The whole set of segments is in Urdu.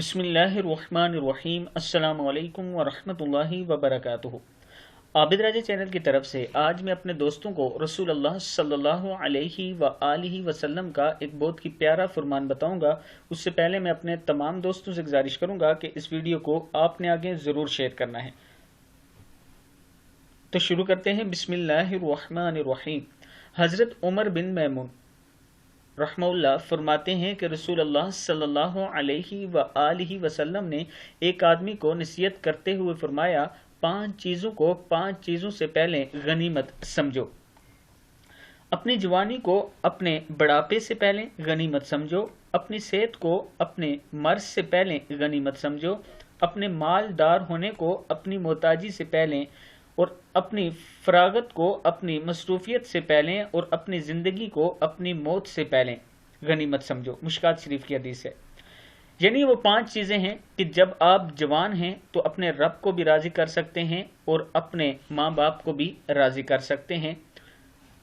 بسم اللہ الرحمن الرحیم۔ السلام علیکم ورحمۃ اللہ وبرکاتہ۔ عابد راجہ چینل کی طرف سے آج میں اپنے دوستوں کو رسول اللہ صلی اللہ علیہ وآلہ وسلم کا ایک بہت ہی پیارا فرمان بتاؤں گا۔ اس سے پہلے میں اپنے تمام دوستوں سے گزارش کروں گا کہ اس ویڈیو کو آپ نے آگے ضرور شیئر کرنا ہے۔ تو شروع کرتے ہیں۔ بسم اللہ الرحمن الرحیم۔ حضرت عمر بن میمون رحمہ اللہ فرماتے ہیں کہ رسول اللہ صلی اللہ علیہ وآلہ وسلم نے ایک آدمی کو نصیحت کرتے ہوئے فرمایا، 5 چیزوں کو 5 چیزوں سے پہلے غنیمت سمجھو۔ اپنی جوانی کو اپنے بڑھاپے سے پہلے غنیمت سمجھو، اپنی صحت کو اپنے مرض سے پہلے غنیمت سمجھو، اپنے مالدار ہونے کو اپنی محتاجی سے پہلے، اور اپنی فراغت کو اپنی مصروفیت سے پہلے، اور اپنی زندگی کو اپنی موت سے پہلے غنیمت سمجھو۔ مشکات شریف کی حدیث ہے۔ یعنی وہ 5 چیزیں ہیں کہ جب آپ جوان ہیں تو اپنے رب کو بھی راضی کر سکتے ہیں اور اپنے ماں باپ کو بھی راضی کر سکتے ہیں۔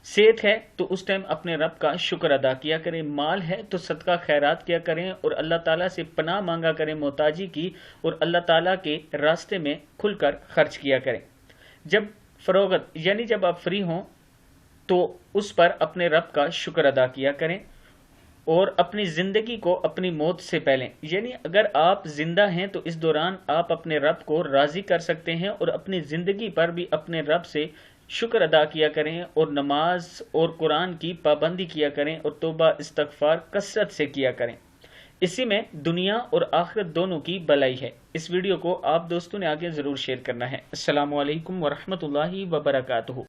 صحت ہے تو اس ٹائم اپنے رب کا شکر ادا کیا کریں، مال ہے تو صدقہ خیرات کیا کریں، اور اللہ تعالیٰ سے پناہ مانگا کریں محتاجی کی، اور اللہ تعالیٰ کے راستے میں کھل کر خرچ کیا کریں۔ جب فروغت یعنی جب آپ فری ہوں تو اس پر اپنے رب کا شکر ادا کیا کریں، اور اپنی زندگی کو اپنی موت سے پہلے، یعنی اگر آپ زندہ ہیں تو اس دوران آپ اپنے رب کو راضی کر سکتے ہیں، اور اپنی زندگی پر بھی اپنے رب سے شکر ادا کیا کریں، اور نماز اور قرآن کی پابندی کیا کریں، اور توبہ استغفار کثرت سے کیا کریں۔ اسی میں دنیا اور آخرت دونوں کی بھلائی ہے۔ اس ویڈیو کو آپ دوستوں نے آگے ضرور شیئر کرنا ہے۔ السلام علیکم ورحمۃ اللہ وبرکاتہ۔